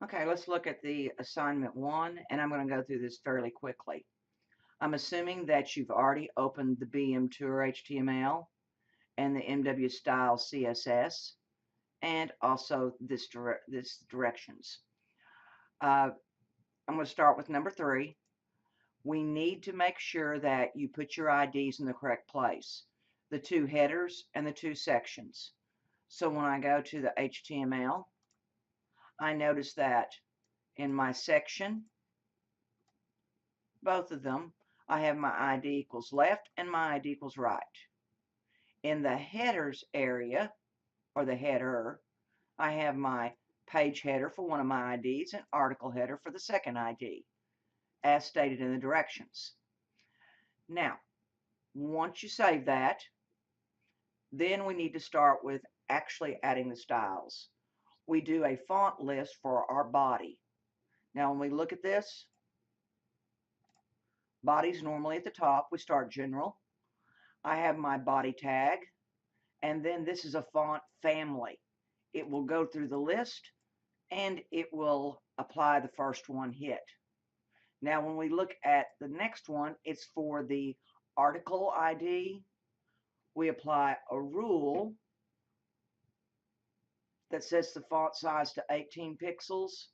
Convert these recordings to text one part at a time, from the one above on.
Okay, let's look at the assignment 1, and I'm going to go through this fairly quickly. I'm assuming that you've already opened the BM Tour HTML and the MW Style CSS and also this directions. I'm going to start with number 3. We need to make sure that you put your IDs in the correct place, the 2 headers and the 2 sections. So when I go to the HTML, I notice that in my section, both of them, I have my ID equals left and my ID equals right. In the headers area, or the header, I have my page header for one of my IDs and article header for the second ID, as stated in the directions. Now, once you save that, then we need to start with actually adding the styles. We do a font list for our body. Now, when we look at this, body's normally at the top. We start general. I have my body tag, and then this is a font family. It will go through the list and it will apply the first one hit. Now when we look at the next one, it's for the article ID. We apply a rule that sets the font size to 18 pixels,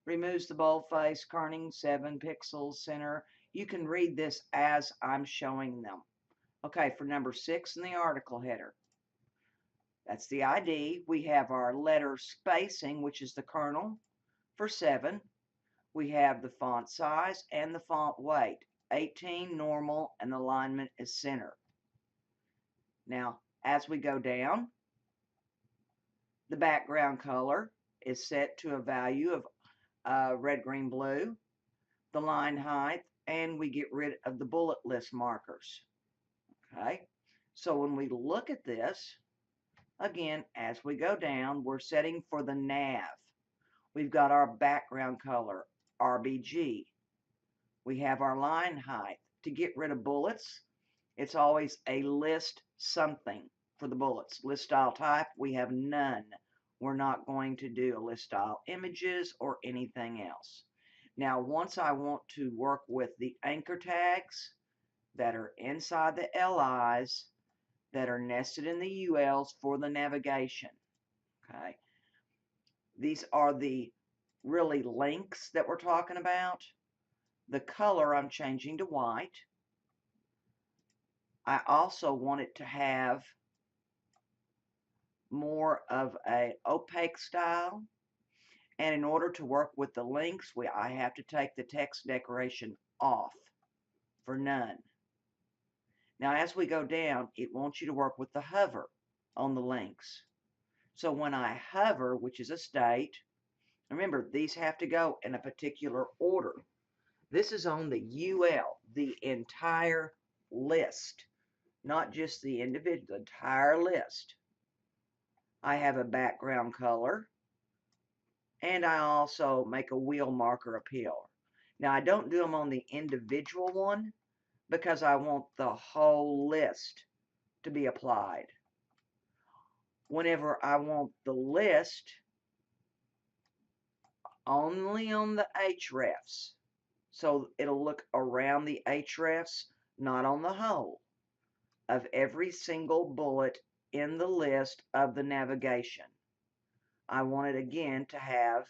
removes the boldface, kerning 7 pixels, center. You can read this as I'm showing them. Okay, for number 6 in the article header, that's the ID. We have our letter spacing, which is the kernel, for 7. We have the font size and the font weight, 18 normal, and the alignment is center. Now, as we go down, the background color is set to a value of red, green, blue, the line height, and we get rid of the bullet list markers. Okay, so when we look at this, again, as we go down, we're setting for the nav. We've got our background color, RBG. We have our line height. To get rid of bullets, it's always a list something for the bullets. List style type, we have none. We're not going to do a list style images or anything else. Now, once I want to work with the anchor tags that are inside the LIs that are nested in the ULs for the navigation, okay, these are the really links that we're talking about. The color I'm changing to white. I also want it to have more of a opaque style. And in order to work with the links, I have to take the text decoration off for none. Now, as we go down, it wants you to work with the hover on the links. So when I hover, which is a state, remember, these have to go in a particular order. This is on the UL, the entire list, not just the individual, the entire list. I have a background color, and I also make a wheel marker appeal. Now, I don't do them on the individual one because I want the whole list to be applied. Whenever I want the list only on the hrefs, so it'll look around the hrefs, not on the whole, of every single bullet in the list of the navigation. I want it again to have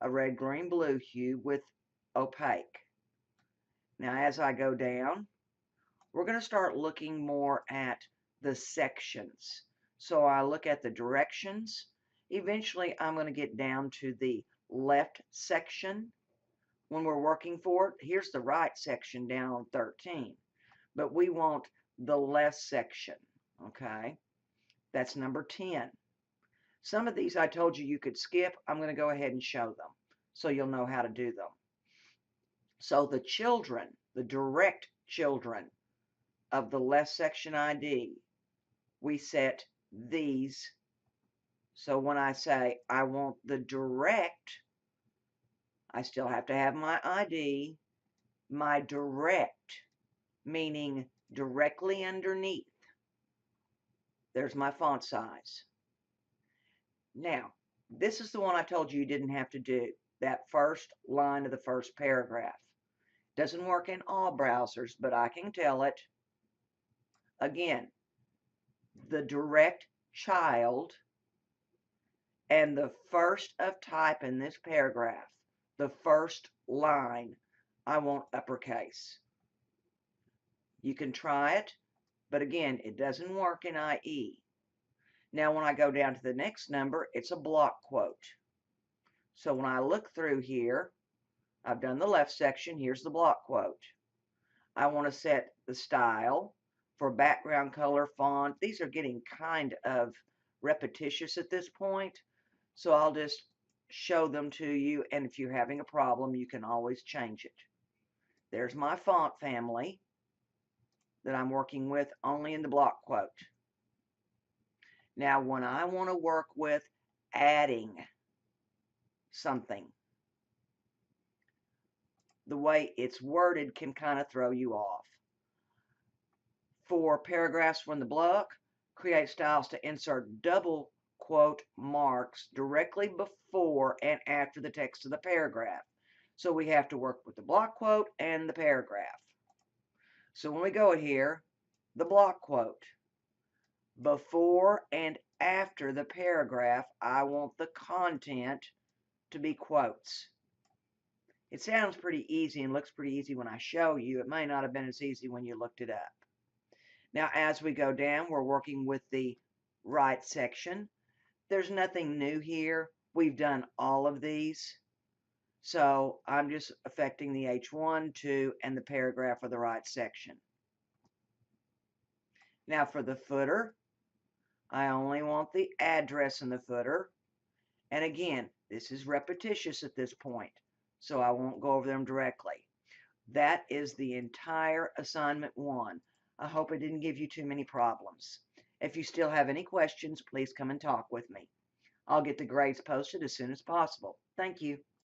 a red, green, blue hue with opaque. Now, as I go down, we're going to start looking more at the sections. So I look at the directions. Eventually, I'm going to get down to the left section when we're working for it. Here's the right section down on 13, but we want the left section, okay? That's number 10. Some of these I told you could skip. I'm going to go ahead and show them so you'll know how to do them. So the children, the direct children of the left section ID, we set these. So when I say I want the direct, I still have to have my ID, my direct, meaning directly underneath. There's my font size. Now, This is the one I told you didn't have to do. That first line of the first paragraph. Doesn't work in all browsers, but I can tell it. Again, the direct child and the first of type in this paragraph, the first line, I want uppercase. You can try it, but again, it doesn't work in IE. Now, when I go down to the next number, it's a block quote. So when I look through here, I've done the left section. Here's the block quote. I want to set the style for background color, font. These are getting kind of repetitious at this point, so I'll just show them to you, and if you're having a problem, you can always change it. There's my font family that I'm working with only in the block quote. Now, when I want to work with adding something, the way it's worded can kind of throw you off. For paragraphs from the block, create styles to insert double quote marks directly before and after the text of the paragraph. So we have to work with the block quote and the paragraph. So when we go here, the block quote, before and after the paragraph, I want the content to be quotes. It sounds pretty easy and looks pretty easy when I show you. It may not have been as easy when you looked it up. Now, as we go down, we're working with the right section. There's nothing new here. We've done all of these. So I'm just affecting the H1, 2, and the paragraph of the right section. Now for the footer, I only want the address in the footer. And again, this is repetitious at this point, so I won't go over them directly. That is the entire assignment 1. I hope it didn't give you too many problems. If you still have any questions, please come and talk with me. I'll get the grades posted as soon as possible. Thank you.